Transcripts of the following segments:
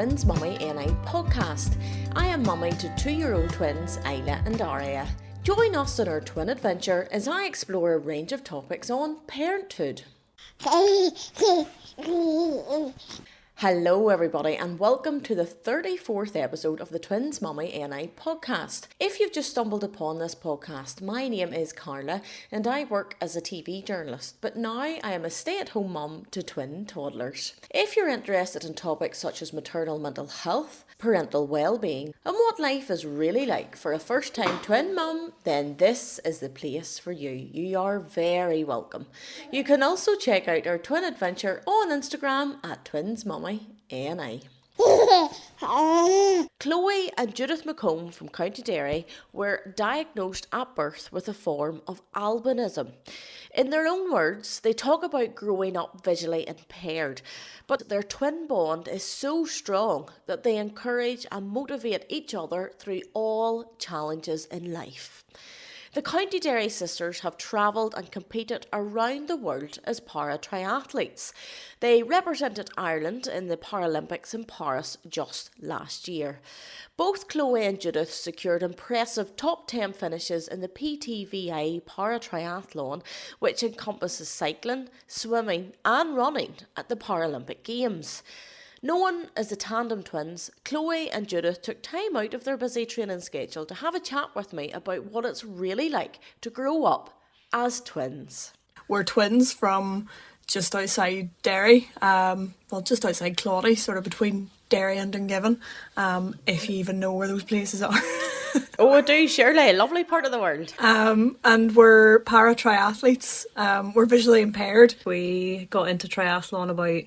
Twins Mummy NI podcast. I am mummy to 2-year-old twins Isla and Aria. Join us on our twin adventure as I explore a range of topics on parenthood. Hello everybody and welcome to the 34th episode of the Twins Mummy NI podcast. If you've just stumbled upon this podcast, my name is Carla and I work as a TV journalist, but now I am a stay-at-home mum to twin toddlers. If you're interested in topics such as maternal mental health, parental well-being and what life is really like for a first-time twin mum, then this is the place for you. You are very welcome. You can also check out our twin adventure on Instagram at twinsmummyni. Chloe and Judith MacCombe from County Derry were diagnosed at birth with a form of albinism. In their own words, they talk about growing up visually impaired, but their twin bond is so strong that they encourage and motivate each other through all challenges in life. The County Derry sisters have travelled and competed around the world as paratriathletes. They represented Ireland in the Paralympics in Paris just last year. Both Chloe and Judith secured impressive top 10 finishes in the PTVI Paratriathlon, which encompasses cycling, swimming and running at the Paralympic Games. Known as the Tandem twins, Chloe and Judith took time out of their busy training schedule to have a chat with me about what it's really like to grow up as twins. We're twins from just outside Derry, just outside Claudy, sort of between Derry and Dungiven, if you even know where those places are. Oh, I do, surely. A lovely part of the world. And we're paratriathletes. We're visually impaired. We got into triathlon about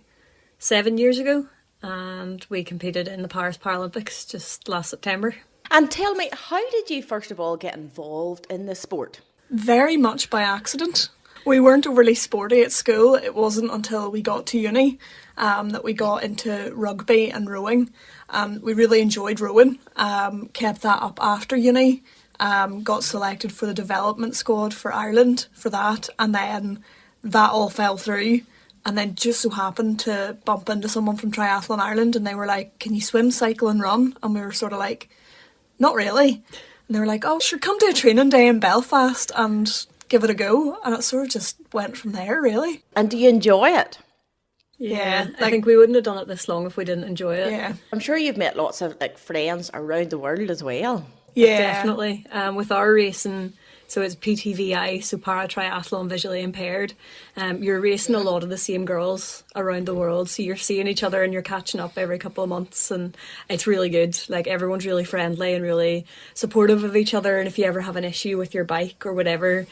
7 years ago. And we competed in the Paris Paralympics just last September. And tell me, how did you first of all get involved in the sport? Very much by accident. We weren't overly sporty at school. It wasn't until we got to uni that we got into rugby and rowing. We really enjoyed rowing, kept that up after uni, got selected for the development squad for Ireland for that, and then that all fell through. And then just so happened to bump into someone from Triathlon Ireland and they were like, can you swim, cycle and run? And we were sort of like, not really. And they were like, oh, sure, come to a training day in Belfast and give it a go. And it sort of just went from there, really. And do you enjoy it? Yeah, I think we wouldn't have done it this long if we didn't enjoy it. Yeah. I'm sure you've met lots of friends around the world as well. Yeah. Definitely. With our racing, so it's PTVI, so Paratriathlon Visually Impaired. You're racing a lot of the same girls around the world, so you're seeing each other and you're catching up every couple of months, and it's really good. Like, everyone's really friendly and really supportive of each other, and if you ever have an issue with your bike or whatever,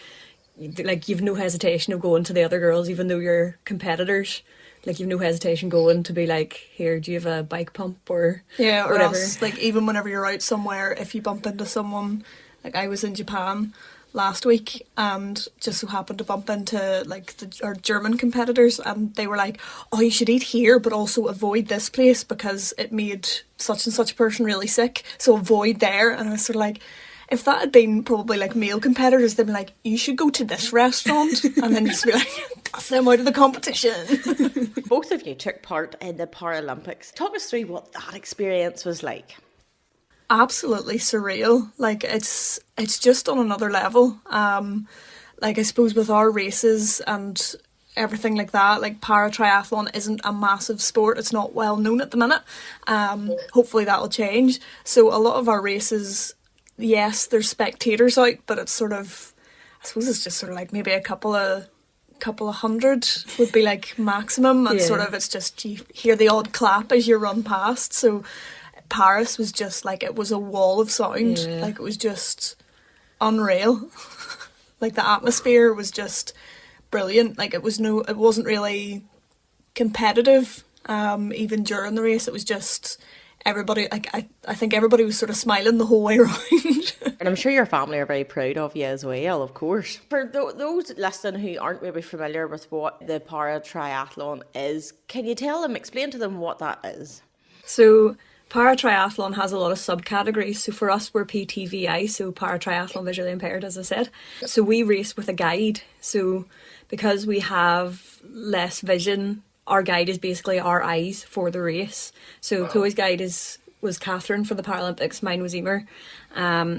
like, you've no hesitation of going to the other girls, even though you're competitors. Like, you've no hesitation going to be like, here, do you have a bike pump or yeah, or whatever. else, like, even whenever you're out somewhere, if you bump into someone, like I was in Japan last week and just so happened to bump into like our German competitors, and they were like, oh, you should eat here but also avoid this place because it made such and such a person really sick, so avoid there. And I was sort of like, if that had been probably like male competitors, they'd be like, you should go to this restaurant, and then just be like, that's them out of the competition. Both of you took part in the Paralympics. Talk us through what that experience was like. Absolutely surreal. Like, it's just on another level. Like, I suppose with our races and everything like that, like, paratriathlon isn't a massive sport. It's not well known at the minute. Hopefully that'll change. So a lot of our races, yes, there's spectators out, but it's sort of, I suppose it's just sort of like maybe a couple of hundred would be like maximum, and sort of it's just you hear the odd clap as you run past. So Paris was just like, it was a wall of sound. Like, it was just unreal. Like, the atmosphere was just brilliant. Like, it wasn't really competitive even during the race. It was just everybody, like, I think everybody was sort of smiling the whole way around. And I'm sure your family are very proud of you as well, of course. For those listening who aren't maybe familiar with what the paratriathlon is, can you explain to them what that is? So Paratriathlon has a lot of subcategories. So for us, we're PTVI, so Paratriathlon Visually Impaired, as I said. So we race with a guide. So because we have less vision, our guide is basically our eyes for the race. So Chloe's guide was Catherine for the Paralympics, mine was Emer.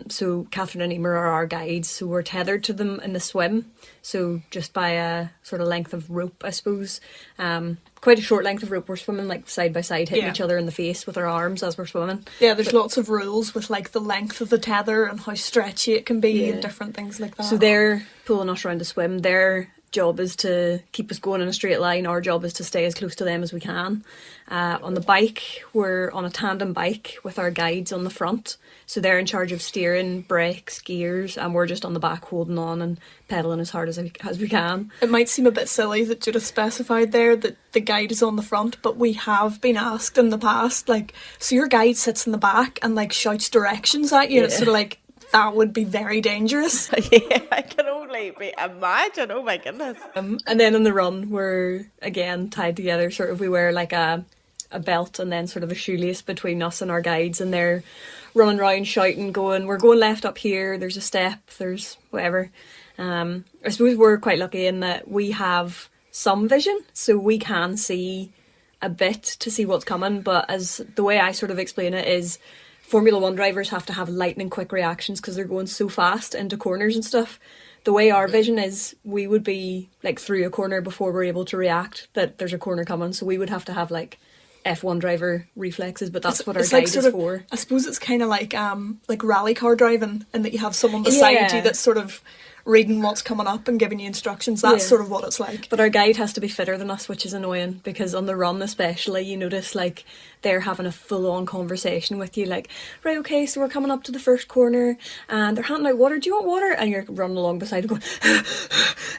So Catherine and Emer are our guides, so we're tethered to them in the swim, so just by a sort of length of rope, I suppose. Quite a short length of rope. We're swimming like side by side, hitting each other in the face with our arms as we're swimming. Yeah, there's lots of rules with like the length of the tether and how stretchy it can be and different things like that. So they're pulling us around the swim. Their job is to keep us going in a straight line. Our job is to stay as close to them as we can. On the bike, we're on a tandem bike with our guides on the front. So they're in charge of steering, brakes, gears, and we're just on the back holding on and pedalling as hard as we can. It might seem a bit silly that Judith specified there that the guide is on the front, but we have been asked in the past, like, so your guide sits in the back and like shouts directions at you, and it's sort of like, that would be very dangerous. Yeah, I can only imagine. Oh my goodness. And then on the run, we're again tied together. Sort of, we wear like a belt and then sort of a shoelace between us and our guides, and they're running around shouting, going, we're going left up here, there's a step, there's whatever. I suppose we're quite lucky in that we have some vision, so we can see a bit to see what's coming, but as the way I sort of explain it is, Formula 1 drivers have to have lightning quick reactions because they're going so fast into corners and stuff. The way our vision is, we would be like through a corner before we're able to react that there's a corner coming, so we would have to have like F1 driver reflexes, but that's what our guide is for. I suppose it's kind of like rally car driving, in that you have someone beside you that's sort of reading what's coming up and giving you instructions. That's sort of what it's like. But our guide has to be fitter than us, which is annoying, because on the run especially, you notice like they're having a full-on conversation with you, like, right, okay, so we're coming up to the first corner and they're handing out water, do you want water? And you're running along beside them going,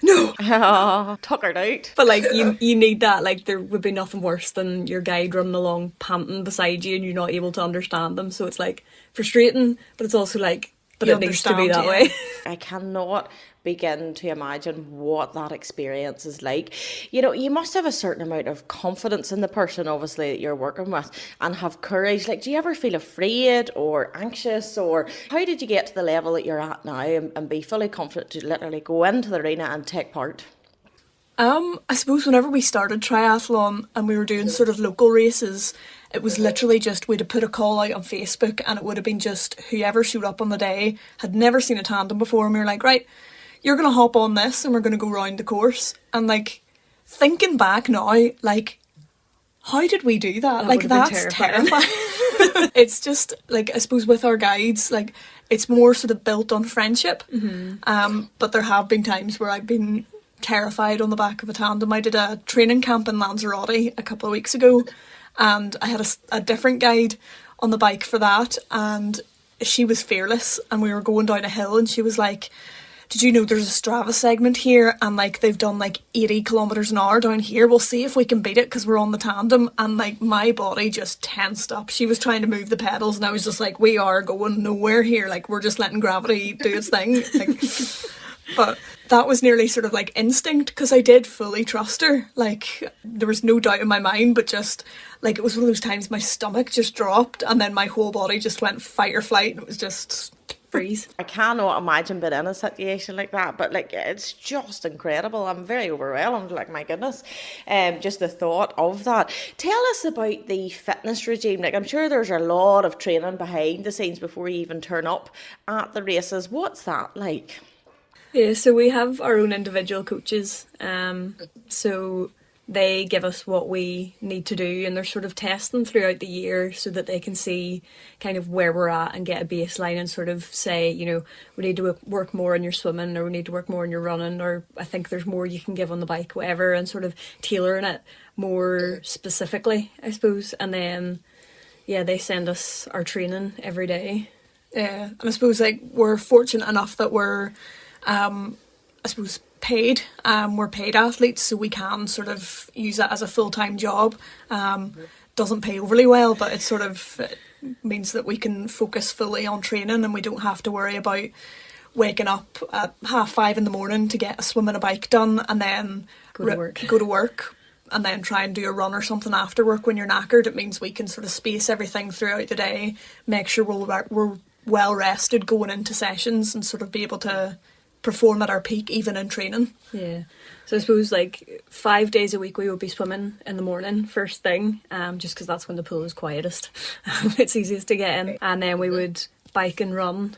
no. Oh, tuckered out. But like you need that, like there would be nothing worse than your guide running along panting beside you and you're not able to understand them. So it's like frustrating, but it's also like, but it needs to be that way. I cannot begin to imagine what that experience is like. You know, you must have a certain amount of confidence in the person, obviously, that you're working with, and have courage. Like, do you ever feel afraid or anxious, or how did you get to the level that you're at now and be fully confident to literally go into the arena and take part? I suppose whenever we started triathlon and we were doing sort of local races, it was literally just, we'd have put a call out on Facebook and it would have been just whoever showed up on the day, had never seen a tandem before, and we were like, right, you're going to hop on this and we're going to go round the course. And like, thinking back now, like, how did we do that? Like, that's terrifying. It's just, like, I suppose with our guides, like, it's more sort of built on friendship. Mm-hmm. But there have been times where I've been terrified on the back of a tandem. I did a training camp in Lanzarote a couple of weeks ago, and I had a different guide on the bike for that, and she was fearless, and we were going down a hill and she was like, did you know there's a Strava segment here and like they've done like 80 kilometres an hour down here, we'll see if we can beat it because we're on the tandem. And like my body just tensed up. She was trying to move the pedals and I was just like, we are going nowhere here, like we're just letting gravity do its thing. Like, but that was nearly sort of like instinct, because I did fully trust her. Like, there was no doubt in my mind, but just like, it was one of those times my stomach just dropped and then my whole body just went fight or flight, and it was just freeze. I cannot imagine being in a situation like that, but like, it's just incredible. I'm very overwhelmed, like, my goodness. Just the thought of that. Tell us about the fitness regime. Like, I'm sure there's a lot of training behind the scenes before you even turn up at the races. What's that like? Yeah, so we have our own individual coaches. So they give us what we need to do, and they're sort of testing throughout the year so that they can see kind of where we're at and get a baseline and sort of say, you know, we need to work more on your swimming, or we need to work more on your running, or I think there's more you can give on the bike, whatever, and sort of tailoring it more specifically, I suppose. And then, yeah, they send us our training every day. Yeah, and I suppose like we're fortunate enough that we're I suppose paid. We're paid athletes, so we can sort of use that as a full-time job. Doesn't pay overly well, but it sort of means that we can focus fully on training and we don't have to worry about waking up at 5:30 in the morning to get a swim and a bike done and then go to work and then try and do a run or something after work when you're knackered. It means we can sort of space everything throughout the day, make sure we're well rested going into sessions, and sort of be able to perform at our peak even in training. Yeah. So I suppose like 5 days a week we would be swimming in the morning first thing, just because that's when the pool is quietest. It's easiest to get in. And then we would bike and run,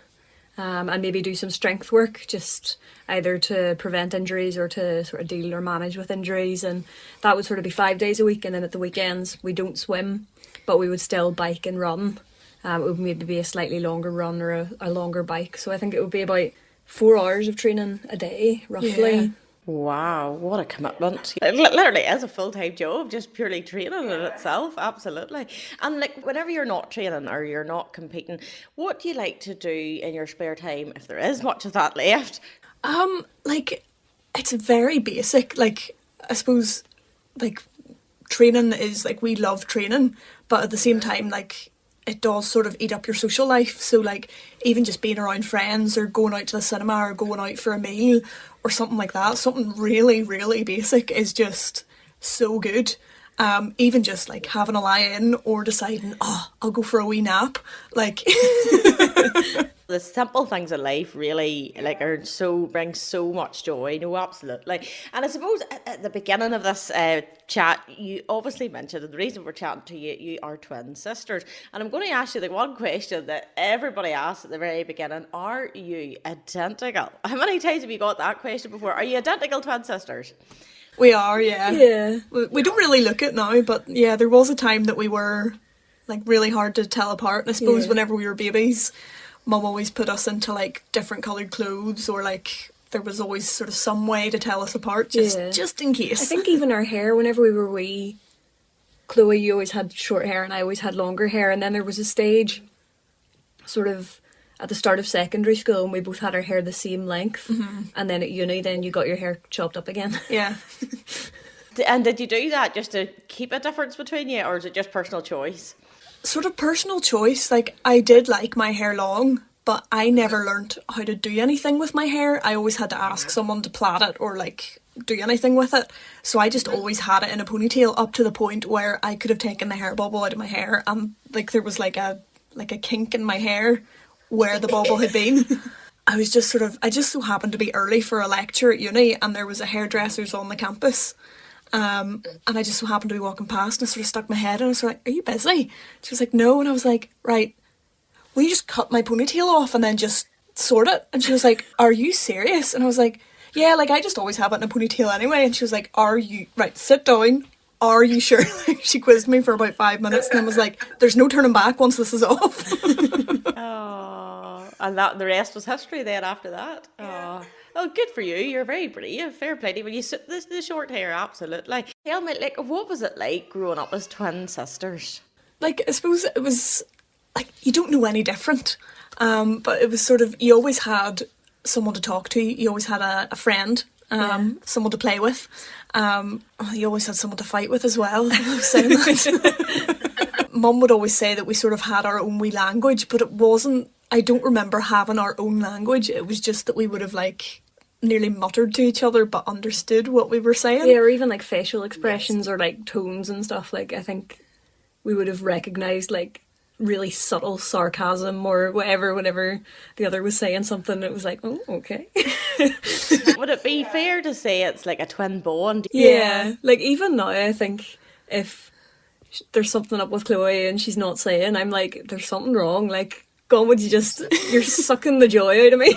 and maybe do some strength work, just either to prevent injuries or to sort of deal or manage with injuries. And that would sort of be 5 days a week. And then at the weekends we don't swim, but we would still bike and run. It would maybe be a slightly longer run or a longer bike. So I think it would be about 4 hours of training a day, roughly. Yeah. Wow, what a commitment. It literally is a full-time job, just purely training in itself, absolutely. And like whenever you're not training or you're not competing, what do you like to do in your spare time, if there is much of that left? Like, it's very basic. Like, I suppose, like, training is, like, we love training, but at the same time, like, it does sort of eat up your social life. So, like, even just being around friends or going out to the cinema or going out for a meal or something like that, something really, really basic is just so good. Even just, like, having a lie-in or deciding, I'll go for a wee nap. Like... The simple things in life really bring so much joy. No, absolutely. And I suppose at the beginning of this chat, you obviously mentioned, and the reason we're chatting to you, you are twin sisters. And I'm going to ask you the one question that everybody asks at the very beginning: are you identical? How many times have you got that question before? Are you identical twin sisters? We are, yeah. Yeah. We don't really look it now, but yeah, there was a time that we were, like, really hard to tell apart. And I suppose whenever we were babies, Mum always put us into, like, different coloured clothes, or, like, there was always sort of some way to tell us apart, just in case. I think even our hair, whenever we were wee, Chloe, you always had short hair and I always had longer hair. And then there was a stage sort of at the start of secondary school and we both had our hair the same length. Mm-hmm. And then at uni, then you got your hair chopped up again. Yeah. And did you do that just to keep a difference between you, or is it just personal choice? Sort of personal choice. Like, I did like my hair long, but I never learnt how to do anything with my hair. I always had to ask someone to plait it or, like, do anything with it. So I just always had it in a ponytail up to the point where I could have taken the hair bubble out of my hair and, like, there was like a kink in my hair where the bubble had been. I just so happened to be early for a lecture at uni and there was a hairdresser's on the campus. And I just so happened to be walking past and I sort of stuck my head and I was like, "Are you busy?" She was like, "No." And I was like, "Right, will you just cut my ponytail off and then just sort it?" And she was like, "Are you serious?" And I was like, "Yeah, like, I just always have it in a ponytail anyway." And she was like, "Right, sit down. Are you sure?" Like, she quizzed me for about 5 minutes and then was like, "There's no turning back once this is off." Oh, and the rest was history then after that. Yeah. Oh, good for you. You're very brave. Fair play to you. When you sit the short hair, absolutely. Tell me, like, what was it like growing up as twin sisters? Like, I suppose it was, like, you don't know any different. But it was sort of, you always had someone to talk to. You always had a friend, someone to play with. You always had someone to fight with as well. Saying that. Mum would always say that we sort of had our own wee language, but it wasn't, I don't remember having our own language. It was just that we would have, like, nearly muttered to each other but understood what we were saying. Yeah, or even like facial expressions or like tones and stuff. Like, I think we would have recognised like really subtle sarcasm or whatever whenever the other was saying something. It was like, oh, okay. Would it be fair to say it's like a twin bond? Yeah, like even now I think if there's something up with Chloe and she's not saying, I'm like, there's something wrong. Like, God, would you just, you're sucking the joy out of me.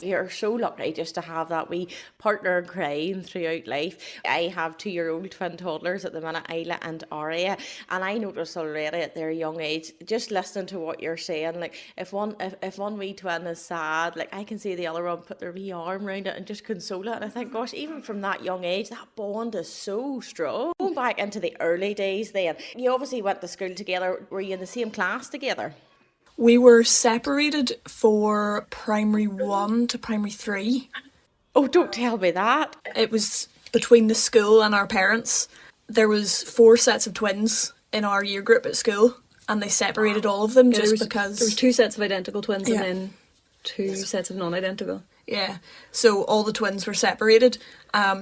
You're so lucky just to have that wee partner in crime throughout life. I have 2-year-old twin toddlers at the minute, Isla and Aria, and I notice already at their young age, just listening to what you're saying, like if one wee twin is sad, like I can see the other one put their wee arm around it and just console it, and I think, gosh, even from that young age, that bond is so strong. Going back into the early days then, you obviously went to school together. Were you in the same class together? We were separated for primary 1 to primary 3. Oh, don't tell me that. It was between the school and our parents. There was 4 sets of twins in our year group at school and they separated all of them because... There was 2 sets of identical twins and then 2 sets of non-identical. Yeah, so all the twins were separated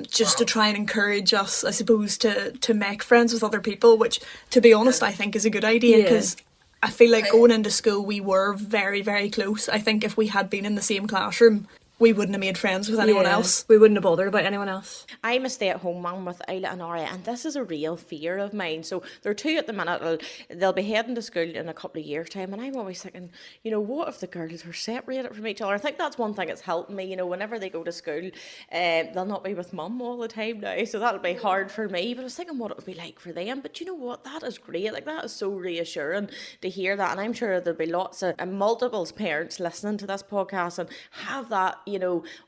just to try and encourage us, I suppose, to make friends with other people, which, to be honest, I think is a good idea because... I feel like going into school we were very, very close. I think if we had been in the same classroom, we wouldn't have made friends with anyone Yeah, else. we wouldn't have bothered about anyone else. I'm a stay-at-home mum with Isla and Aria, and this is a real fear of mine. So there are two at the minute. They'll be heading to school in a couple of years' time, and I'm always thinking, what if the girls are separated from each other? I think that's one thing that's helped me. Whenever they go to school, they'll not be with mum all the time now, so that'll be hard for me. But I was thinking what it would be like for them. But you know what? That is great. Like, that is so reassuring to hear that, and I'm sure there'll be lots of multiples parents listening to this podcast and have that,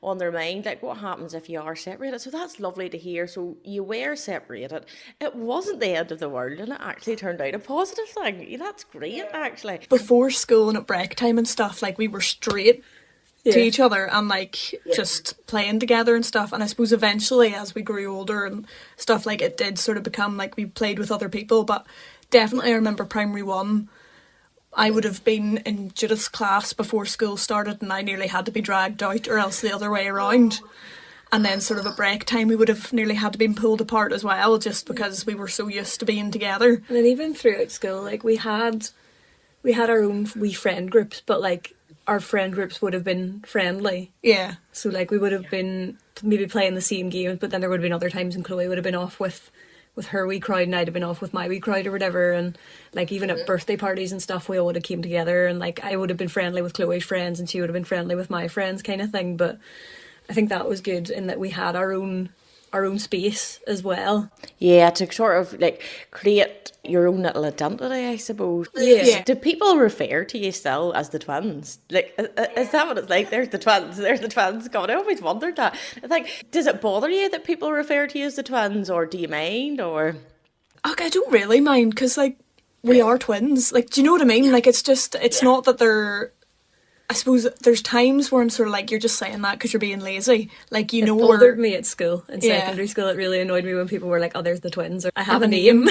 on their mind, like what happens if you are separated. So that's lovely to hear. So you were separated, it wasn't the end of the world, and it actually turned out a positive thing. That's great, actually. Before school and at break time and stuff, like, we were straight to each other and just playing together and stuff. And I suppose eventually, as we grew older and stuff, like, it did sort of become like we played with other people. But definitely I remember primary one, I would have been in Judith's class before school started, and I nearly had to be dragged out, or else the other way around. And then sort of at break time we would have nearly had to be pulled apart as well, just because we were so used to being together. And then even throughout school, like, we had our own wee friend groups, but like our friend groups would have been friendly. Yeah. So like we would have been maybe playing the same games, but then there would have been other times when Chloe would have been off with her wee crowd and I'd have been off with my wee crowd or whatever. And like even at birthday parties and stuff, we all would have came together, and like I would have been friendly with Chloe's friends and she would have been friendly with my friends, kind of thing. But I think that was good in that we had our own space as well. Yeah, to sort of like create your own little identity, I suppose. Yeah. Do people refer to you still as the twins? Like, is that what it's like? There's the twins. God, I always wondered that. I think, does it bother you that people refer to you as the twins, or do you mind, or? Okay, I don't really mind, because like, we are twins. Like, do you know what I mean? Like, it's just, it's not that they're, I suppose there's times where I'm sort of like, you're just saying that because you're being lazy. Like, It bothered me at school. In secondary school, it really annoyed me when people were like, oh, there's the twins, or I have a name.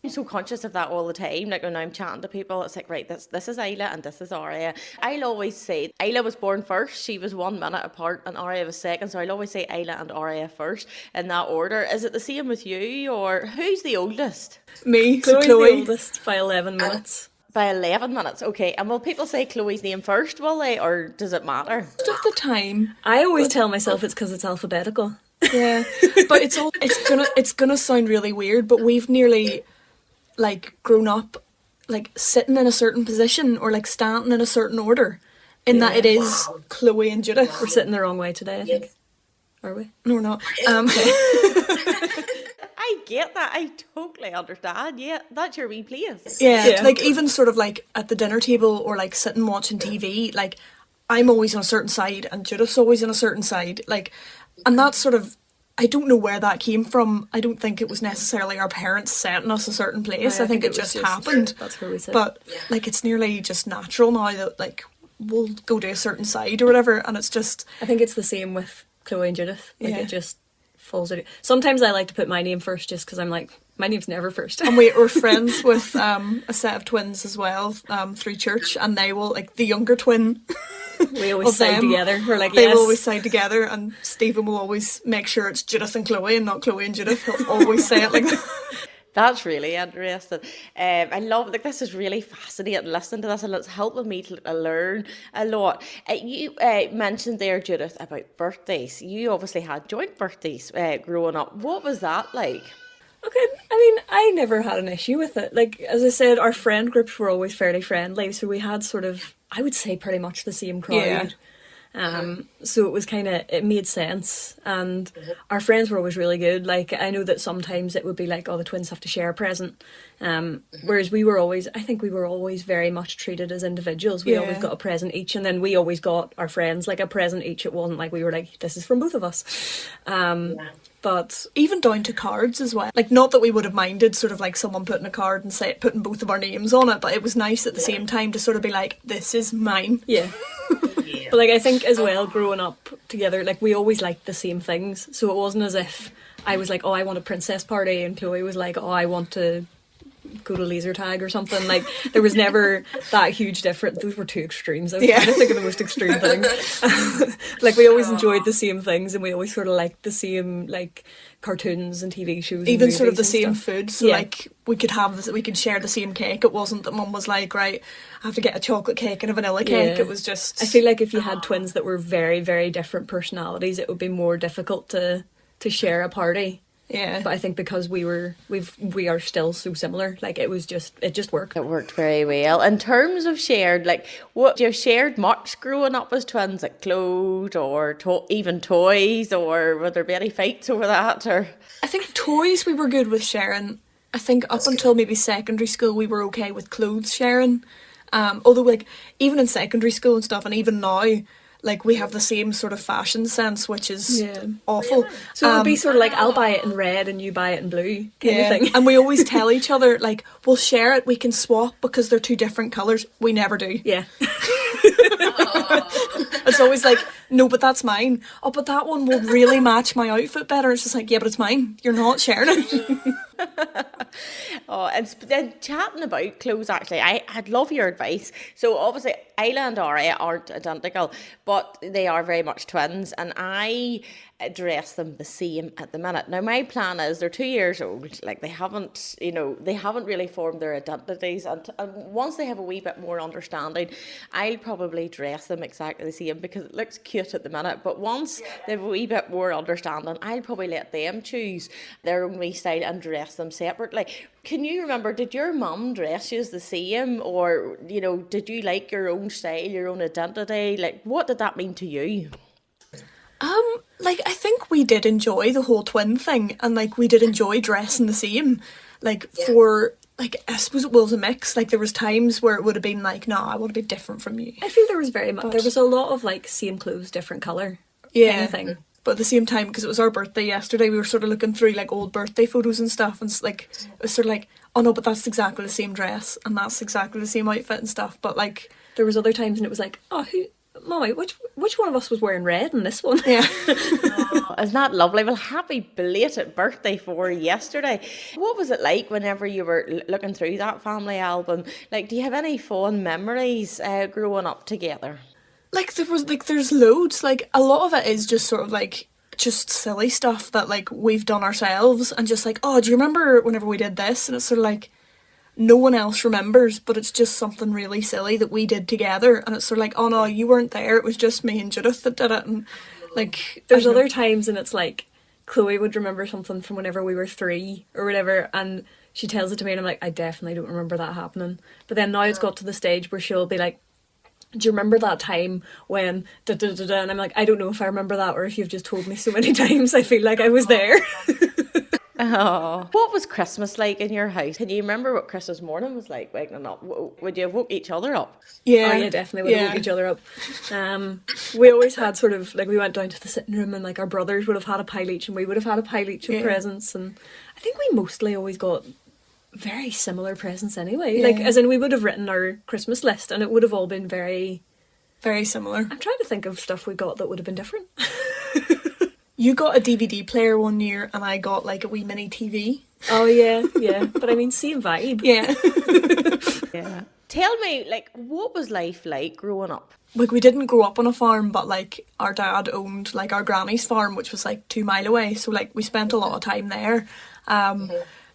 I'm so conscious of that all the time. Like, when I'm chatting to people, it's like, right, this is Isla and this is Aria. I'll always say Isla was born first. She was 1 minute apart, and Aria was second. So I'll always say Isla and Aria first in that order. Is it the same with you, or who's the oldest? Me, Chloe's Chloe. the oldest by 11 minutes. By 11 minutes, okay. And will people say Chloe's name first, will they, or does it matter? Most of the time. I always tell myself it's because it's alphabetical. Yeah. But it's gonna sound really weird, but we've nearly like grown up like sitting in a certain position or like standing in a certain order, in that it is Chloe and Judith. We're sitting the wrong way today, I think. Are we? No, we're not. I get that. I totally understand. Yeah, that's your wee place. Yeah, like even sort of like at the dinner table or like sitting watching TV, like I'm always on a certain side and Judith's always on a certain side. Like, and that's sort of, I don't know where that came from. I don't think it was necessarily our parents setting us a certain place. I think it just happened. That's where we sit. But like it's nearly just natural now that like we'll go to a certain side or whatever, and it's just. I think it's the same with Chloe and Judith. Like Yeah. it just falls out. Sometimes I like to put my name first just because I'm like, my name's never first. And we're friends with a set of twins as well through church, and they will, like the younger twin. We always side together. We're like, they yes. will always side together, and Stephen will always make sure it's Judith and Chloe and not Chloe and Judith. He'll always say it like that. That's really interesting. I love, like, this is really fascinating listening to this, and it's helping me to learn a lot. You mentioned there, Judith, about birthdays. You obviously had joint birthdays growing up. What was that like? Okay, I mean, I never had an issue with it. Like, as I said, our friend groups were always fairly friendly, so we had sort of, I would say, pretty much the same crowd. So it was kind of, it made sense, and our friends were always really good. Like, I know that sometimes it would be like, oh, the twins have to share a present, whereas I think we were always very much treated as individuals. We always got a present each, and then we always got our friends like a present each. It wasn't like we were like, this is from both of us. But even down to cards as well. Like, not that we would have minded sort of like someone putting a card and putting both of our names on it, but it was nice at the same time to sort of be like, this is mine. Yeah. But like, I think as well, growing up together, like we always liked the same things. So it wasn't as if I was like, oh, I want a princess party, and Chloe was like, oh, I want to go to laser tag or something. Like, there was never that huge difference. Those were two extremes. I was trying to think of the most extreme things. Like, we always enjoyed the same things, and we always sort of liked the same, like, cartoons and TV shows. Even and sort of the movies same and stuff. food, so like we could share the same cake. It wasn't that mum was like, right, I have to get a chocolate cake and a vanilla cake. It was just, I feel like if you had twins that were very, very different personalities, it would be more difficult to share a party. yeah. But I think because we are still so similar, like it just worked. It worked very well. In terms of shared, like, what you shared much growing up as twins, like clothes or even toys, or were there be any fights over that? Or I think toys we were good with sharing. I think up until maybe secondary school we were okay with clothes sharing. Although like even in secondary school and stuff, and even now, like we have the same sort of fashion sense, which is awful. So it would be sort of like, I'll buy it in red and you buy it in blue kind of thing. And we always tell each other, like, we'll share it, we can swap because they're two different colours. We never do. Yeah. It's always like, no, but that's mine. Oh, but that one will really match my outfit better. It's just like, yeah, but it's mine. You're not sharing it. oh, and then chatting about clothes, actually, I'd love your advice. So obviously, Isla and Aria aren't identical, but they are very much twins, and I dress them the same at the minute. Now, my plan is they're 2 years old. Like, they haven't really formed their identities, and once they have a wee bit more understanding, I'll probably dress them exactly the same because it looks cute at the minute. But once they have a wee bit more understanding, I'll probably let them choose their own wee style and dress them separately. Can you remember, did your mum dress you the same, or, you know, did you like your own style, your own identity? Like, what did that mean to you? Like, I think we did enjoy the whole twin thing, and like we did enjoy dressing the same. Like for, like, I suppose it was a mix. Like there was times where it would have been like, nah, I want to be different from you. I feel there was there was a lot of like same clothes, different colour kind of thing. But at the same time, because it was our birthday yesterday, we were sort of looking through like old birthday photos and stuff, and like it was sort of like, oh no, but that's exactly the same dress and that's exactly the same outfit and stuff. But like there was other times and it was like, oh, Mommy, which one of us was wearing red in this one? Yeah. Oh, isn't that lovely? Well, happy belated birthday for yesterday. What was it like whenever you were looking through that family album? Like, do you have any fond memories growing up together? Like there's loads. Like a lot of it is just sort of like just silly stuff that like we've done ourselves, and just like, oh, do you remember whenever we did this? And it's sort of like no one else remembers, but it's just something really silly that we did together, and it's sort of like, oh no, you weren't there, it was just me and Judith that did it. And like there's other times and it's like Chloe would remember something from whenever we were 3 or whatever, and she tells it to me and I'm like, I definitely don't remember that happening. But then now it's got to the stage where she'll be like, do you remember that time when da da da da? And I'm like, I don't know if I remember that or if you've just told me so many times. I feel like I was there. Oh, what was Christmas like in your house? Can you remember what Christmas morning was like waking up? Would you have woke each other up? Yeah. Oh yeah, definitely would have woke each other up. We always had sort of like, we went down to the sitting room and like our brothers would have had a pile each and we would have had a pile each of presents, and I think we mostly always got very similar presents anyway. Like, as in we would have written our Christmas list and it would have all been very, very similar. I'm trying to think of stuff we got that would have been different. You got a DVD player one year and I got like a wee mini TV. Oh yeah. But I mean, same vibe. Yeah. Yeah. Tell me, like, what was life like growing up? Like, we didn't grow up on a farm, but like our dad owned like our granny's farm, which was like 2 mile away. So like we spent a lot of time there.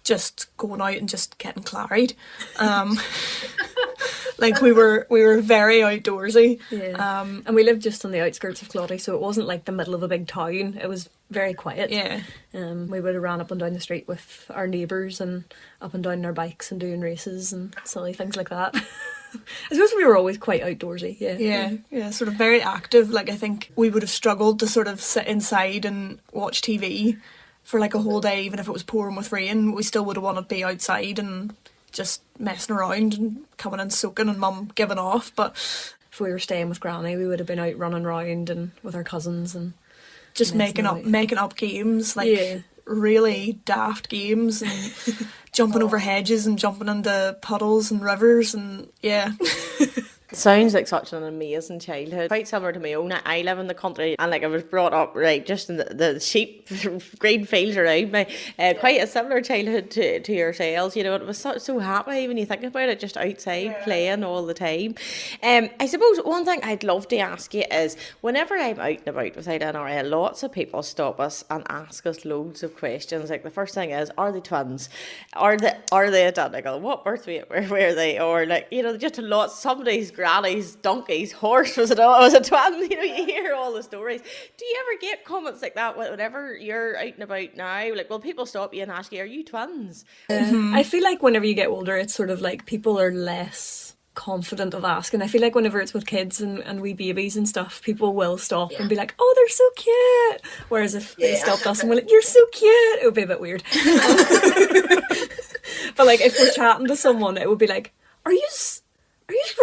Just going out and just getting claried. Like we were very outdoorsy. Yeah. And we lived just on the outskirts of Claudy, so it wasn't like the middle of a big town. It was very quiet. Yeah. We would have ran up and down the street with our neighbours and up and down our bikes and doing races and silly things like that. I suppose we were always quite outdoorsy. Yeah, sort of very active. Like I think we would have struggled to sort of sit inside and watch TV for like a whole day, even if it was pouring with rain. We still would have wanted to be outside and just messing around and coming in soaking and mum giving off. But if we were staying with Granny, we would have been out running around and with our cousins and just making up games, like really daft games, and jumping over hedges and jumping into puddles and rivers, and Sounds like such an amazing childhood. Quite similar to my own. I live in the country and like I was brought up right just in the sheep green fields around me. Quite a similar childhood to yourselves. You know, it was so happy when you think about it, just outside playing all the time. I suppose one thing I'd love to ask you is whenever I'm out and about with Isla and Aria, lots of people stop us and ask us loads of questions. Like the first thing is, are they twins? Are they identical? What birth weight were they? Or like, you know, just a lot. Somebody's granny's donkey's horse was a twin. You know, you hear all the stories. Do you ever get comments like that whenever you're out and about now? Like, will people stop you and ask you, are you twins? I feel like whenever you get older, it's sort of like people are less confident of asking. I feel like whenever it's with kids and wee babies and stuff, people will stop and be like, oh, they're so cute. Whereas if they stopped us and were like, you're so cute, it would be a bit weird. But like if we're chatting to someone, it would be like, are you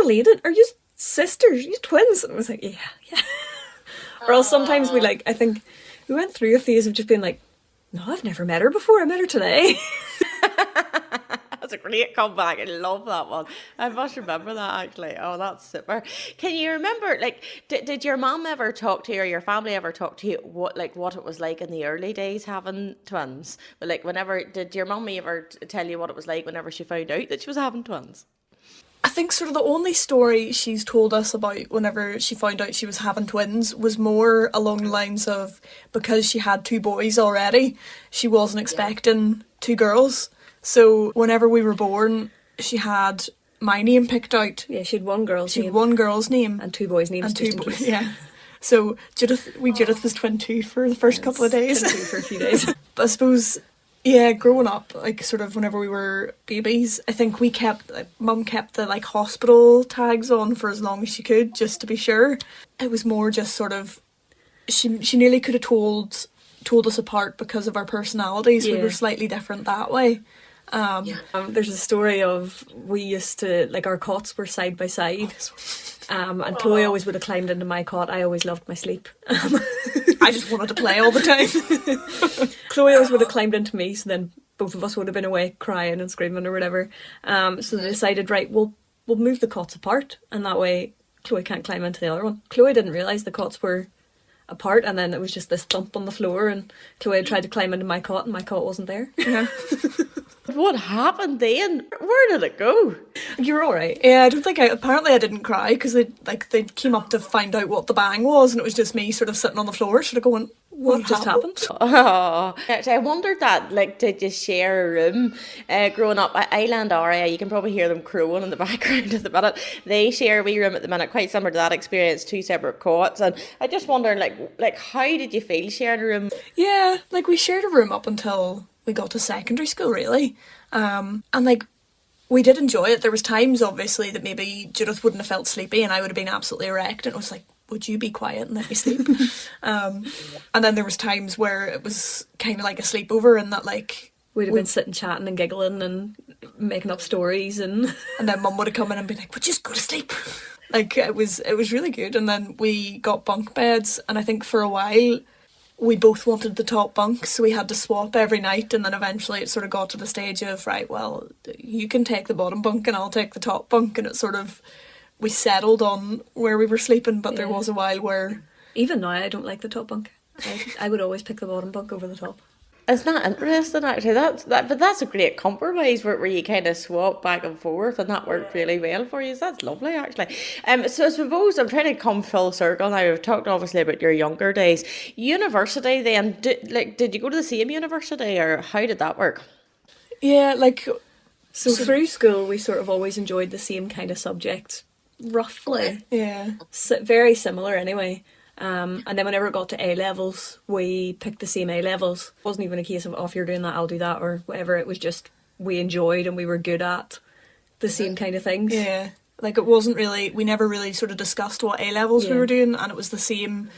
related? Are you sisters? Are you twins? And I was like, yeah. Or else sometimes I think we went through a phase of just being like, no, I've never met her before. I met her today. That's a great comeback. I love that one. I must remember that actually. Oh, that's super. Can you remember, like, did your mum ever talk to you or your family ever talk to you what it was like in the early days having twins? But like, did your mum ever tell you what it was like whenever she found out that she was having twins? I think sort of the only story she's told us about whenever she found out she was having twins was more along the lines of because she had 2 boys already, she wasn't expecting 2 girls. So whenever we were born, she had my name picked out. Yeah, she had one girl's name. She had one girl's name. And 2 boys' names. And 2 boys, yeah. So Judith was twin 2 for the first couple of days. Twin 2 for a few days. But I suppose, yeah, growing up, like sort of whenever we were babies, I think Mum kept the like hospital tags on for as long as she could, just to be sure. It was more just sort of, she nearly could have told us apart because of our personalities. We were slightly different that way. There's a story of we used to, like, our cots were side by side, and Chloe always would have climbed into my cot. I always loved my sleep. I just wanted to play all the time. Chloe always would have climbed into me, so then both of us would have been awake crying and screaming or whatever. So they decided, right, we'll move the cots apart, and that way Chloe can't climb into the other one. Chloe didn't realise the cots were apart, and then it was just this thump on the floor, and Chloe had tried to climb into my cot and my cot wasn't there. Yeah. What happened then? Where did it go? You were alright. Yeah, I don't think apparently I didn't cry because they came up to find out what the bang was, and it was just me sort of sitting on the floor sort of going, what just happened? Oh, actually, I wondered that, like, did you share a room? Growing up at Isla and Aria, you can probably hear them crowing in the background at the minute. They share a wee room at the minute, quite similar to that experience, 2 separate cots. And I just wonder, like how did you feel sharing a room? Yeah, like we shared a room up until we got to secondary school, really. And like, we did enjoy it. There was times, obviously, that maybe Judith wouldn't have felt sleepy and I would have been absolutely wrecked, and it was like, would you be quiet and let me sleep? And then there was times where it was kind of like a sleepover, and that like we'd have been sitting chatting and giggling and making up stories, and then Mum would have come in and been like, "Well, just go to sleep." Like it was really good. And then we got bunk beds, and I think for a while we both wanted the top bunk, so we had to swap every night. And then eventually it sort of got to the stage of, right, well, you can take the bottom bunk and I'll take the top bunk, and it sort of, we settled on where we were sleeping. But there was a while where, even now I don't like the top bunk. I would always pick the bottom bunk over the top. It's not interesting actually. But that's a great compromise where you kind of swap back and forth, and that worked really well for you. So that's lovely actually. So I suppose I'm trying to come full circle now. We've talked obviously about your younger days. University then, did you go to the same university, or how did that work? Yeah, like so through school we sort of always enjoyed the same kind of subjects, roughly. Yeah, very similar anyway. And then whenever it got to A-levels, we picked the same A-levels. It wasn't even a case of, oh, if you're doing that, I'll do that, or whatever. It was just, we enjoyed and we were good at the same kind of things. Yeah, like it wasn't really, we never really sort of discussed what A-levels we were doing, and it was the same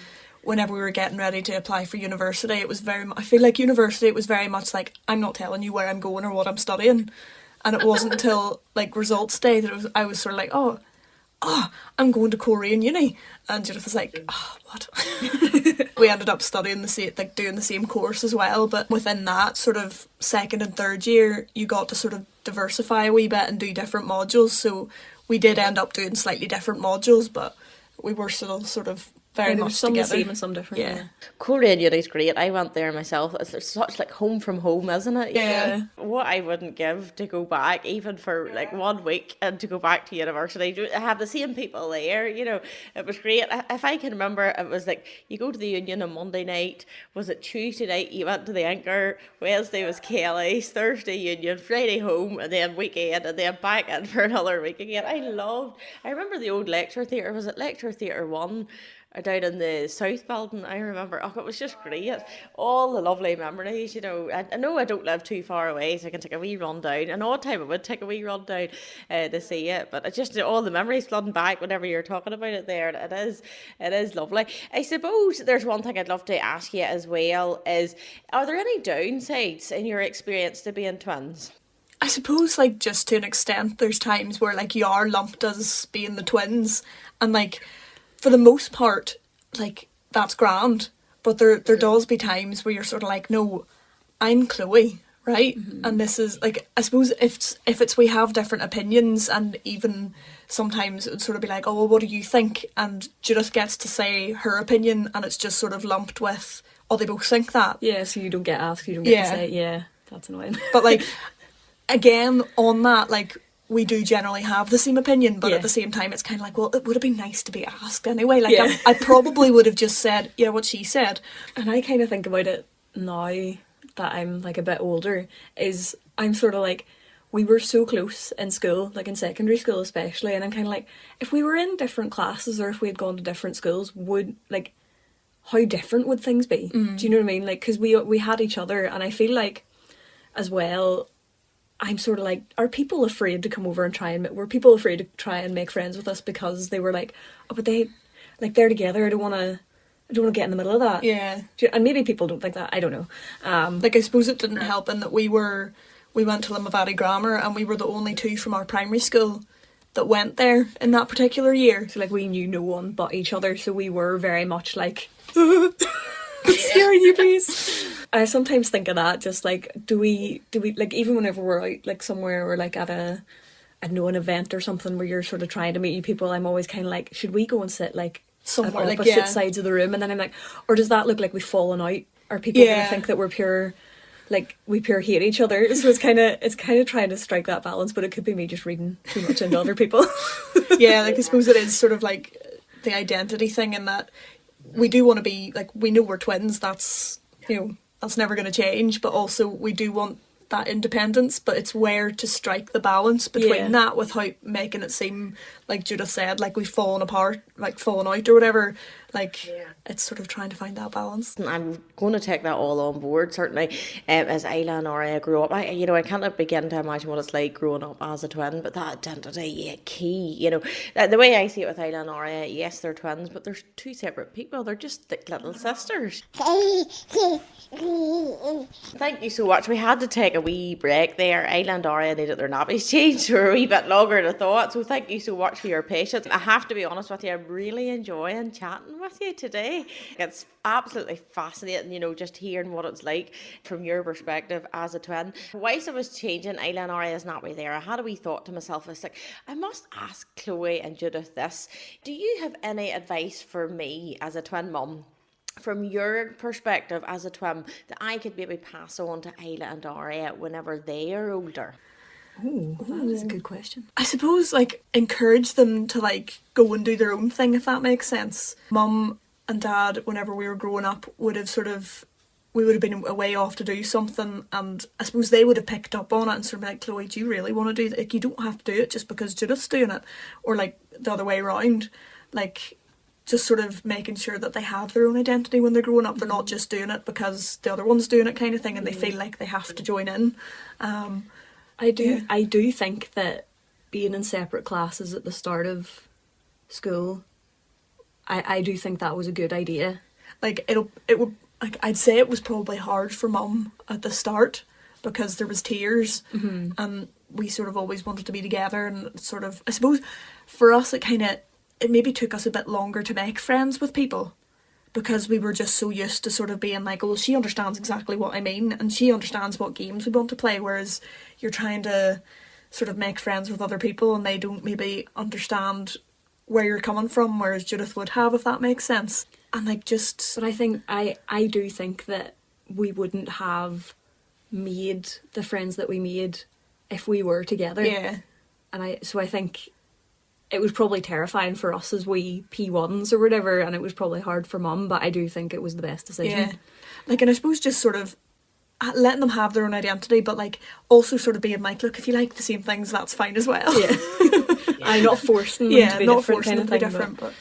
whenever we were getting ready to apply for university. It was I feel like university, it was very much like, I'm not telling you where I'm going or what I'm studying. And it wasn't until like results day that I was sort of like, oh, I'm going to Korean uni. And Judith was like, oh, what? We ended up studying doing the same course as well, but within that sort of second and third year, you got to sort of diversify a wee bit and do different modules. So we did end up doing slightly different modules, but we were still sort of very There was much some together. the same and some different. Yeah. Chloe and Judith's great. I went there myself. It's such like home from home, isn't it? Yeah. What I wouldn't give to go back, even for like 1 week, and to go back to university, to have the same people there. It was great. If I can remember, it was like you go to the Union on Monday night. Was it Tuesday night? You went to the Anchor. Wednesday was Kelly's. Thursday Union. Friday home, and then weekend, and then back in for another week again. I remember the old lecture theatre. Was it Lecture Theatre 1? Down in the South Building, I remember. Oh, it was just great. All the lovely memories, I know I don't live too far away, so I can take a wee run down. An odd time I would take a wee run down to see it, but it's just all the memories flooding back whenever you're talking about it there. It is lovely. I suppose there's one thing I'd love to ask you as well is, are there any downsides in your experience to being twins? I suppose, like, just to an extent, there's times where, like, you are lumped as being the twins, and, like, for the most part, like, that's grand. But there does be times where you're sort of like, no, I'm Chloe, right? Mm-hmm. And this is, like, I suppose if it's we have different opinions, and even sometimes it would sort of be like, oh, well, what do you think? And Judith gets to say her opinion, and it's just sort of lumped with, oh, they both think that. Yeah, so you don't get asked, you don't get to say it. Yeah, that's annoying. But, like, again, on that, like, we do generally have the same opinion, but at the same time it's kind of like, well, it would have been nice to be asked anyway. Like, I probably would have just said, yeah, what she said. And I kind of think about it now that I'm, like, a bit older, is I'm sort of like, we were so close in school, like in secondary school especially, and I'm kind of like, if we were in different classes or if we had gone to different schools, how different would things be? Do you know what I mean? Like, because we had each other, and I feel like, as well, I'm sort of like, are people afraid to come over and were people afraid to try and make friends with us because they were like, oh, but they're together, I don't want to get in the middle of that. Yeah. And maybe people don't think that, I don't know. Like, I suppose it didn't help in that we went to Limavady Grammar, and we were the only two from our primary school that went there in that particular year. So, like, we knew no one but each other, so we were very much like, scaring you, please. I sometimes think of that, just like, do we like, even whenever we're out, like, somewhere, or like at an event or something where you're sort of trying to meet new people, I'm always kind of like, should we go and sit like somewhere, at opposite sides of the room? And then I'm like, or does that look like we've fallen out? Are people going to think that we're pure, like, we pure hate each other? So it's kind of trying to strike that balance, but it could be me just reading too much into other people. Yeah, like, I suppose it is sort of like the identity thing, in that we do want to be, like, we know we're twins, that's, that's never going to change, but also we do want that independence, but it's where to strike the balance between that without making it seem, like Judith said, like we've fallen apart, like fallen out or whatever. Like, it's sort of trying to find that balance. I'm going to take that all on board, certainly. As Isla and Aria grew up, I can't begin to imagine what it's like growing up as a twin, but that identity, key, the way I see it with Isla and Aria, yes, they're twins, but they're two separate people. They're just like little sisters. Thank you so much. We had to take a wee break there. Isla and Aria needed their nappies changed for a wee bit longer than I thought, so thank you so much for your patience. I have to be honest with you, I'm really enjoying chatting with you today. It's absolutely fascinating, just hearing what it's like from your perspective as a twin. Whilst I was changing Isla and Aria's nappy there, I had a wee thought to myself. I was like, I must ask Chloe and Judith this. Do you have any advice for me as a twin mum, from your perspective as a twin, that I could maybe pass on to Isla and Aria whenever they are older? Ooh, that is a good question. I suppose, like, encourage them to, like, go and do their own thing, if that makes sense. Mum and Dad, whenever we were growing up, we would have been away off to do something, and I suppose they would have picked up on it and sort of been like, Chloe, do you really want to do that? Like, you don't have to do it just because Judith's doing it, or, like, the other way around. Like, just sort of making sure that they have their own identity when they're growing up. They're not just doing it because the other one's doing it, kind of thing, and they feel like they have to join in. I do think that being in separate classes at the start of school, I do think that was a good idea. Like, it would, like, I'd say it was probably hard for Mum at the start because there was tears, and we sort of always wanted to be together, and sort of, I suppose for us it maybe took us a bit longer to make friends with people, because we were just so used to sort of being like, oh, well, she understands exactly what I mean, and she understands what games we want to play, whereas you're trying to sort of make friends with other people and they don't maybe understand where you're coming from, whereas Judith would have, if that makes sense. And like just... But I think, I do think that we wouldn't have made the friends that we made if we were together. Yeah. And I think it was probably terrifying for us as wee P1s or whatever, and it was probably hard for Mum, but I do think it was the best decision. Yeah. Like, and I suppose just sort of letting them have their own identity, but like also sort of being like, look, if you like the same things, that's fine as well. Yeah. I'm not forcing them to be not different forcing kind them of to thing. be different, but...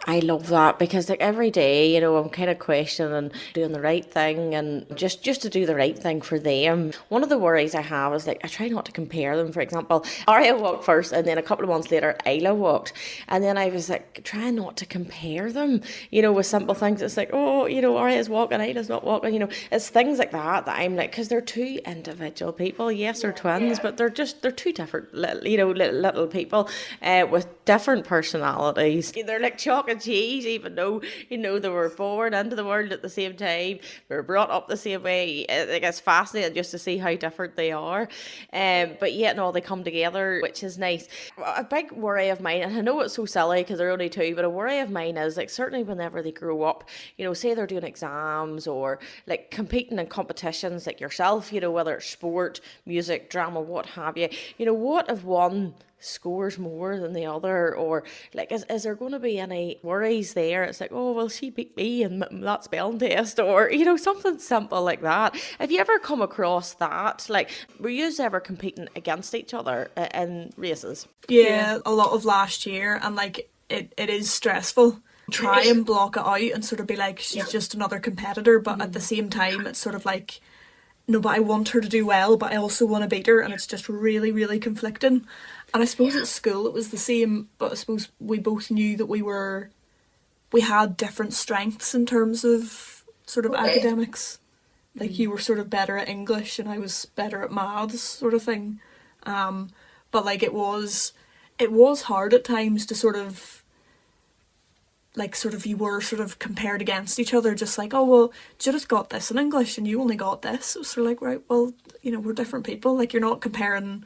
I love that, because like every day, you know, I'm kind of questioning doing the right thing and just to do the right thing for them. One of the worries I have is like I try not to compare them. For example, Aria walked first and then a couple of months later Isla walked, and then I was like trying not to compare them, you know, with simple things. It's like, oh, you know, Aria's walking, Isla's not walking, you know. It's things like that I'm like, because they're two individual people. Yes, they're twins, but they're two different little people with different personalities. They're like chalk and cheese, even though, you know, they were born into the world at the same time, they were brought up the same way. Like, it's fascinating just to see how different they are, but yet no, they come together, which is nice. A big worry of mine, and I know it's so silly because they're only two, but a worry of mine is like certainly whenever they grow up, you know, say they're doing exams or like competing in competitions like yourself, you know, whether it's sport, music, drama, what have you, you know, what if one scores more than the other, or like is there going to be any worries there? It's like, oh well, she beat me in that spelling test, or you know, something simple like that. Have you ever come across that? Like, were you ever competing against each other in races? Yeah, a lot of last year, and like it is stressful. Try and block it out and sort of be like, she's just another competitor, but at the same time it's sort of like, no, but I want her to do well, but I also want to beat her, and it's just really, really conflicting. And I suppose at school it was the same, but I suppose we both knew that we had different strengths in terms of sort of academics. Like, you were sort of better at English and I was better at maths, sort of thing. But like it was hard at times to sort of, like, sort of, you were sort of compared against each other, just like, oh well, Judith got this in English and you only got this. It was sort of like, right, well, you know, we're different people. Like, you're not comparing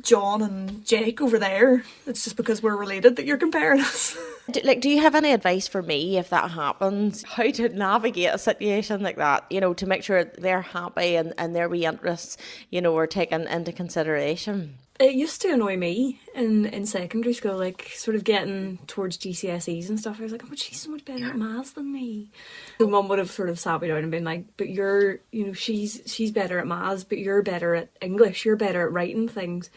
John and Jake over there. It's just because we're related that you're comparing us. Do you have any advice for me if that happens? How to navigate a situation like that, you know, to make sure they're happy and their wee interests, you know, are taken into consideration? It used to annoy me in secondary school, like sort of getting towards GCSEs and stuff. I was like, oh, but she's so much better at maths than me. So Mum would have sort of sat me down and been like, but you're, you know, she's better at maths, but you're better at English, you're better at writing things.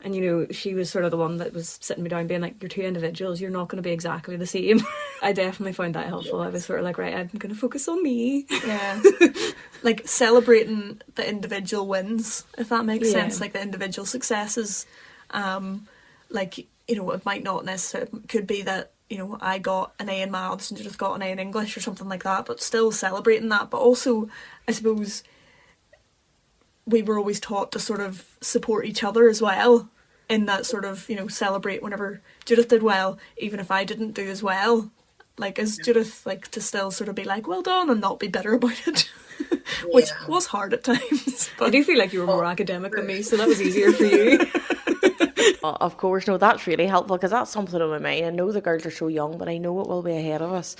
And, you know, she was sort of the one that was sitting me down being like, you're two individuals, you're not going to be exactly the same. I definitely found that helpful. I was sort of like, right, I'm going to focus on me. Yeah. Like, celebrating the individual wins, if that makes sense. Like, the individual successes. Like, you know, it might not necessarily, could be that, you know, I got an A in maths and you just got an A in English or something like that, but still celebrating that. But also, I suppose, we were always taught to sort of support each other as well, in that sort of, you know, celebrate whenever Judith did well, even if I didn't do as well. Like, as Judith, like, to still sort of be like, well done, and not be bitter about it. Which was hard at times. But I do feel like you were more academic than me, so that was easier for you. Of course, no, that's really helpful, because that's something on my mind. I know the girls are so young, but I know it will be ahead of us.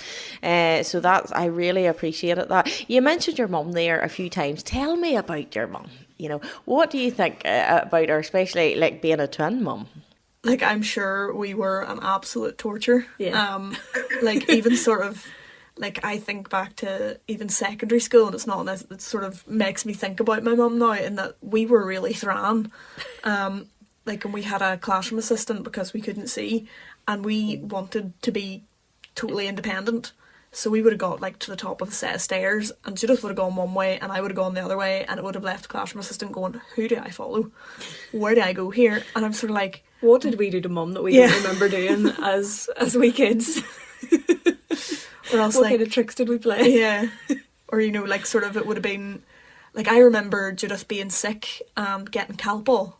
So that's, I really appreciated that. You mentioned your mum there a few times. Tell me about your mum. You know, what do you think about her, especially like being a twin mum? Like, I'm sure we were an absolute torture. Yeah. Like, even sort of, like, I think back to even secondary school, and it's not, it sort of makes me think about my mum now, in that we were really thrawn. Like, and we had a classroom assistant because we couldn't see, and we wanted to be totally independent. So we would have got, like, to the top of a set of stairs, and Judith would have gone one way and I would have gone the other way, and it would have left the classroom assistant going, who do I follow? Where do I go here? And I'm sort of like, what did we do to Mum that we don't remember doing as wee kids? Or else, what like, kind of tricks did we play? Yeah. Or, you know, like, sort of, it would have been, like, I remember Judith being sick and getting Calpol.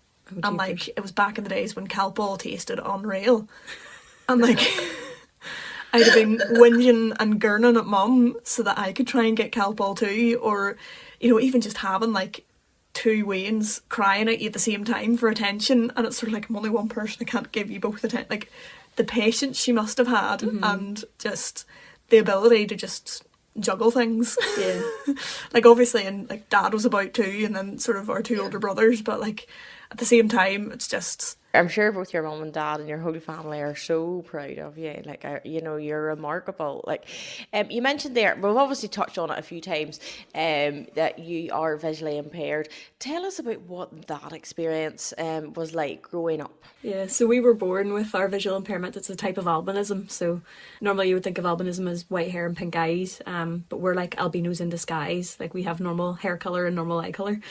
And, like, it was back in the days when Calpol tasted unreal. And, like, I'd have been whinging and gurning at Mum so that I could try and get Calpol too. Or, you know, even just having, like, two Waynes crying at you at the same time for attention, and it's sort of like, I'm only one person, I can't give you both attention. Like, the patience she must have had, and just the ability to just juggle things. Yeah. Like, obviously, and like Dad was about 2, and then sort of our 2 older brothers, but like at the same time, it's just, I'm sure both your mum and dad and your whole family are so proud of you. Like, you know, you're remarkable. Like, you mentioned there, we've obviously touched on it a few times, that you are visually impaired. Tell us about what that experience was like growing up. Yeah, so we were born with our visual impairment. It's a type of albinism. So normally you would think of albinism as white hair and pink eyes, but we're like albinos in disguise. Like, we have normal hair colour and normal eye colour.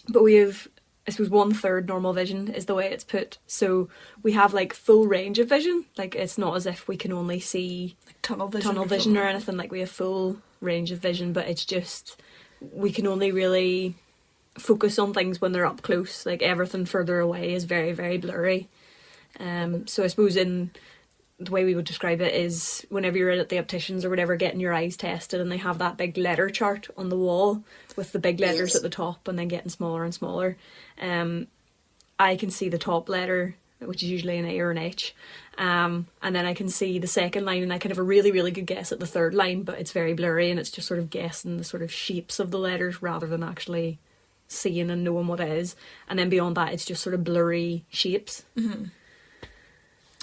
But we have, I suppose, 1/3 normal vision is the way it's put. So we have like full range of vision. Like, it's not as if we can only see like tunnel vision or anything. Like, we have full range of vision, but it's just, we can only really focus on things when they're up close. Like, everything further away is very, very blurry. So I suppose in the way we would describe it is whenever you're at the opticians or whatever getting your eyes tested, and they have that big letter chart on the wall with the big letters at the top and then getting smaller and smaller. I can see the top letter, which is usually an A or an H, and then I can see the second line, and I can have a really, really good guess at the third line, but it's very blurry, and it's just sort of guessing the sort of shapes of the letters rather than actually seeing and knowing what it is. And then beyond that, it's just sort of blurry shapes.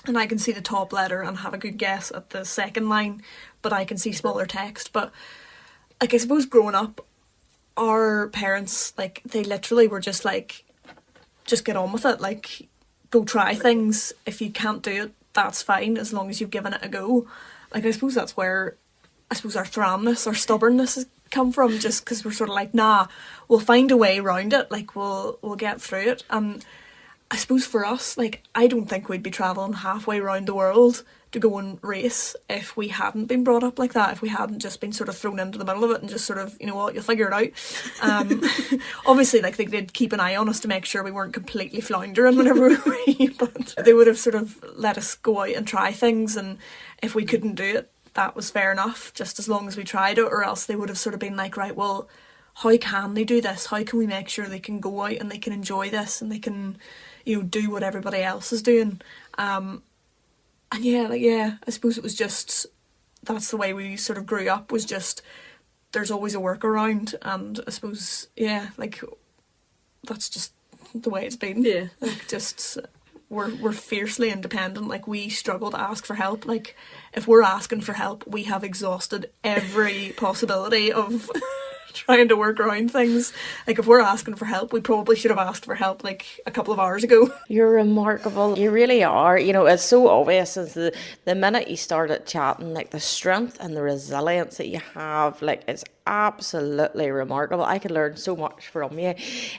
And I can see the top letter and have a good guess at the second line, but I can see smaller text. But like, I suppose growing up, our parents, like, they literally were just like, just get on with it, like, go try things. If you can't do it, that's fine, as long as you've given it a go. Like, I suppose that's where, I suppose, our thramness, our stubbornness has come from, just because we're sort of like, nah, we'll find a way around it, like, we'll get through it. And I suppose for us, like, I don't think we'd be travelling halfway around the world to go and race if we hadn't been brought up like that, if we hadn't just been sort of thrown into the middle of it and just sort of, you know what, you'll figure it out. Obviously, like, they did keep an eye on us to make sure we weren't completely floundering whenever we but they would have sort of let us go out and try things, and if we couldn't do it, that was fair enough, just as long as we tried it. Or else they would have sort of been like, right, well, how can they do this? How can we make sure they can go out and they can enjoy this and they can, you know, do what everybody else is doing? And yeah, I suppose it was just, that's the way we sort of grew up, was just, there's always a workaround. And I suppose, yeah, like, that's just the way it's been. Yeah. Like, just, we're fiercely independent. Like, we struggle to ask for help. Like, if we're asking for help, we have exhausted every possibility of trying to work around things. Like, if we're asking for help, we probably should have asked for help like a couple of hours ago. You're remarkable. You really are. You know, it's so obvious since the minute you started chatting, like, the strength and the resilience that you have, like, it's absolutely remarkable. I could learn so much from you.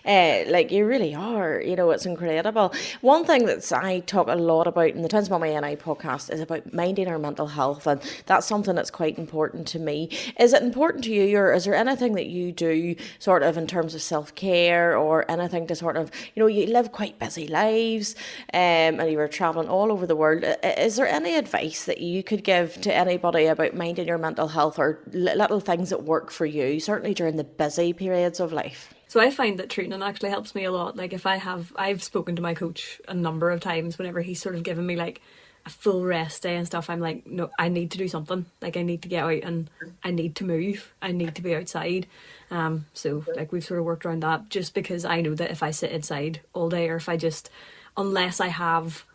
Like, you really are. You know, it's incredible. One thing that I talk a lot about in the Twins Mummy and I podcast is about minding our mental health, and that's something that's quite important to me. Is it important to you, or is there anything that you do sort of in terms of self-care, or anything to sort of, you know, you live quite busy lives, and you were travelling all over the world. Is there any advice that you could give to anybody about minding your mental health, or little things that work for you, certainly during the busy periods of life? So I find that training actually helps me a lot. Like, if I've spoken to my coach a number of times whenever he's sort of given me like a full rest day and stuff, I'm like, no, I need to do something. Like, I need to get out and I need to move. I need to be outside. So like, we've sort of worked around that, just because I know that if I sit inside all day, or if I just, unless I have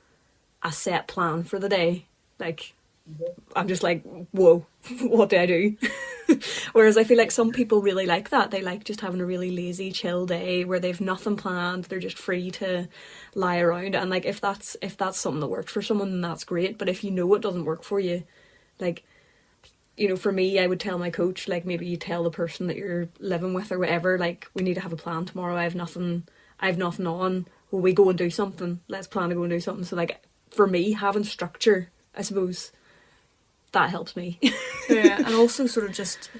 a set plan for the day, like, I'm just like, whoa, what do I do? Whereas I feel like some people really like that. They like just having a really lazy, chill day where they've nothing planned. They're just free to lie around. And like, if that's something that works for someone, then that's great. But if you know it doesn't work for you, like, you know, for me, I would tell my coach, like, maybe you tell the person that you're living with or whatever, like, we need to have a plan tomorrow. I have nothing on. Will we go and do something? Let's plan to go and do something. So like, for me, having structure, I suppose, that helps me. Yeah, and also sort of just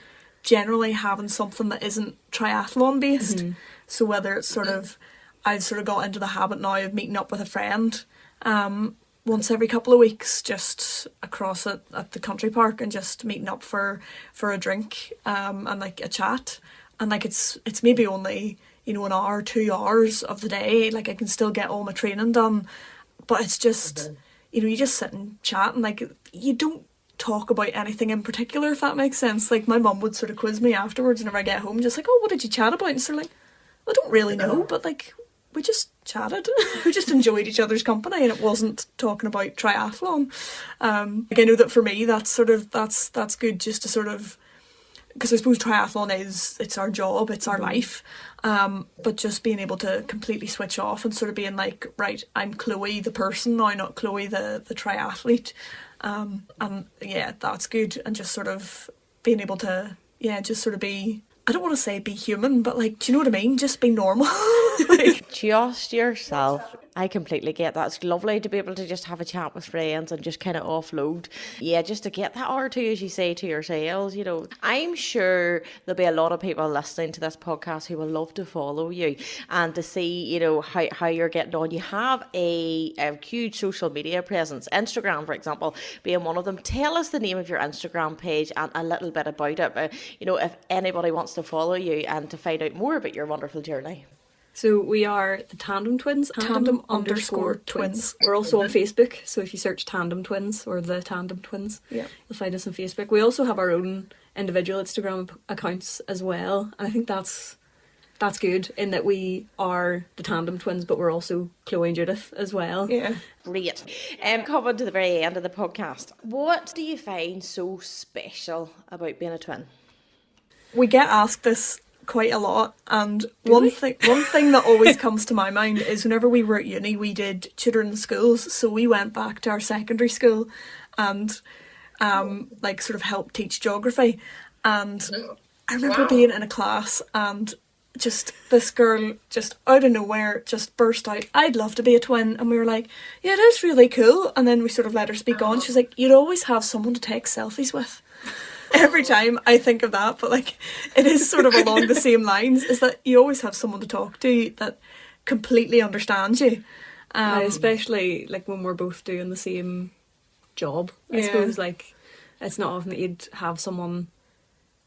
generally having something that isn't triathlon based. Mm-hmm. So whether it's sort of, I've sort of got into the habit now of meeting up with a friend once every couple of weeks, just across at the country park, and just meeting up for a drink and like a chat. and like it's maybe only, you know, an hour, 2 hours of the day, like I can still get all my training done, but it's just, you know, you just sit and chat, and like you don't talk about anything in particular, if that makes sense. Like my mum would sort of quiz me afterwards whenever I get home, just like, oh, what did you chat about? And sort of like, I don't really know, but like we just chatted. We just enjoyed each other's company, and it wasn't talking about triathlon. Like I know that for me, that's sort of that's good, just to sort of, because I suppose triathlon it's our job, it's our life, but just being able to completely switch off and sort of being like, right, I'm Chloe the person now, not Chloe the triathlete, and yeah, that's good. And just sort of being able to, yeah, just sort of be, I don't want to say be human, but like, do you know what I mean? Just be normal. Like, Just yourself. I completely get that. It's lovely to be able to just have a chat with friends and just kind of offload. Yeah, just to get that hour or two, as you say, to yourselves, you know. I'm sure there'll be a lot of people listening to this podcast who will love to follow you and to see, you know, how you're getting on. You have a huge social media presence. Instagram, for example, being one of them. Tell us the name of your Instagram page and a little bit about it. You know, if anybody wants to follow you and to find out more about your wonderful journey. So we are the Tandem Twins, Tandem_twins. We're also on Facebook, so if you search Tandem Twins or the Tandem Twins, Yeah. you'll find us on Facebook. We also have our own individual Instagram accounts as well, and I think that's good in that we are the Tandem Twins, but we're also Chloe and Judith as well. yeah. Great. Coming to the very end of the podcast, what do you find so special about being a twin? We get asked this quite a lot, and one thing that always comes to my mind is whenever we were at uni, we did tutoring in schools, so we went back to our secondary school and like sort of helped teach geography. And I remember being in a class and just this girl just out of nowhere just burst out, I'd love to be a twin. And we were like, yeah, it is really cool. And then we sort of let her speak on. She's like, you'd always have someone to take selfies with. Every time I think of that, but like it is sort of along the same lines, is that you always have someone to talk to that completely understands you. Especially like when we're both doing the same job. I suppose like it's not often that you'd have someone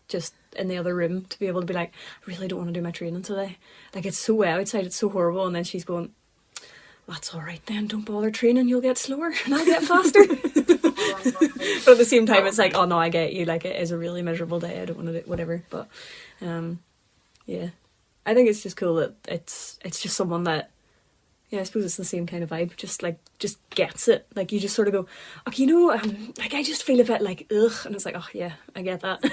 just in the other room to be able to be like, I really don't want to do my training today. Like it's so outside, it's so horrible, and then she's going, that's all right then, don't bother training, you'll get slower and I'll get faster. But at the same time, it's like, oh no, I get you, like it is a really miserable day, I don't want to do whatever. But yeah, I think it's just cool that it's just someone that, yeah, I suppose it's the same kind of vibe, just gets it. Like you just sort of go, okay, you know, like I just feel a bit like ugh, and it's like, oh yeah, I get that.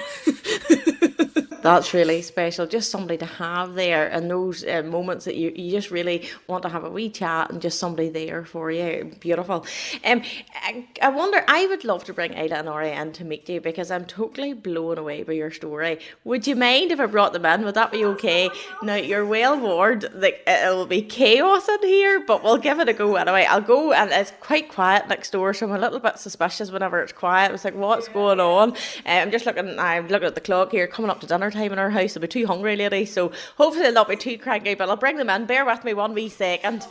That's really special, just somebody to have there in those moments that you just really want to have a wee chat and just somebody there for you. Beautiful. I wonder, I would love to bring Isla and Aria in to meet you because I'm totally blown away by your story. Would you mind if I brought them in? Would that be okay? Now, you're well warned, like it will be chaos in here, but we'll give it a go anyway. I'll go, and it's quite quiet next door, so I'm a little bit suspicious whenever it's quiet. It's like, what's going on? I'm looking at the clock here, coming up to dinner time in our house. I'll be too hungry, lady, so hopefully they'll not be too cranky, but I'll bring them in. Bear with me one wee second.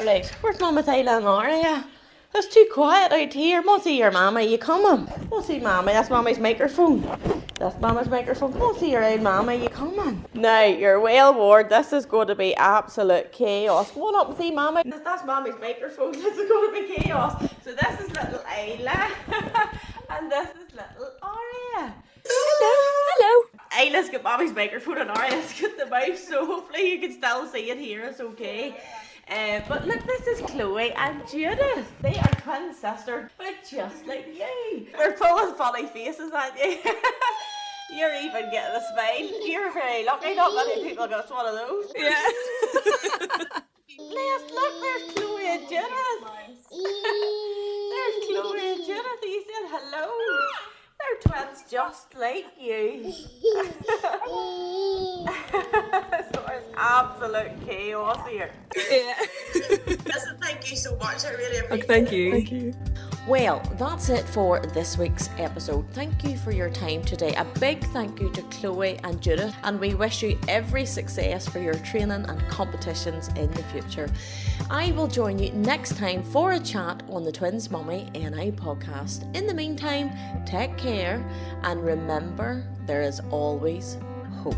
Right, where's Mama's Isla and Aria? It's too quiet out here. Must see your mama, you coming? Must see Mama, that's Mama's microphone. That's Mama's microphone. Must see your old Mama, you coming? Now, you're well warned, this is going to be absolute chaos. Go on up and see Mama. That's Mama's microphone, this is going to be chaos. So this is little Isla, and this is little Aria. Hello. Isla's got Mommy's microphone and Aria's got the mouse, so hopefully you can still see it here. It's okay. But look, this is Chloe and Judith. They are twin sisters, but just like you. We're full of funny faces, aren't you? You're even getting a smile. You're very lucky. Not many people got one of those. Yeah. Look, there's Chloe and Judith. There's Chloe and Judith. Are you saying hello? They're twins just like you. So it's absolute chaos here. Yeah. Listen, thank you so much. I really appreciate it. Thank you. Thank you. Well, that's it for this week's episode. Thank you for your time today. A big thank you to Chloe and Judith, and we wish you every success for your training and competitions in the future. I will join you next time for a chat on the Twins Mummy NI podcast. In the meantime, take care and remember there is always hope.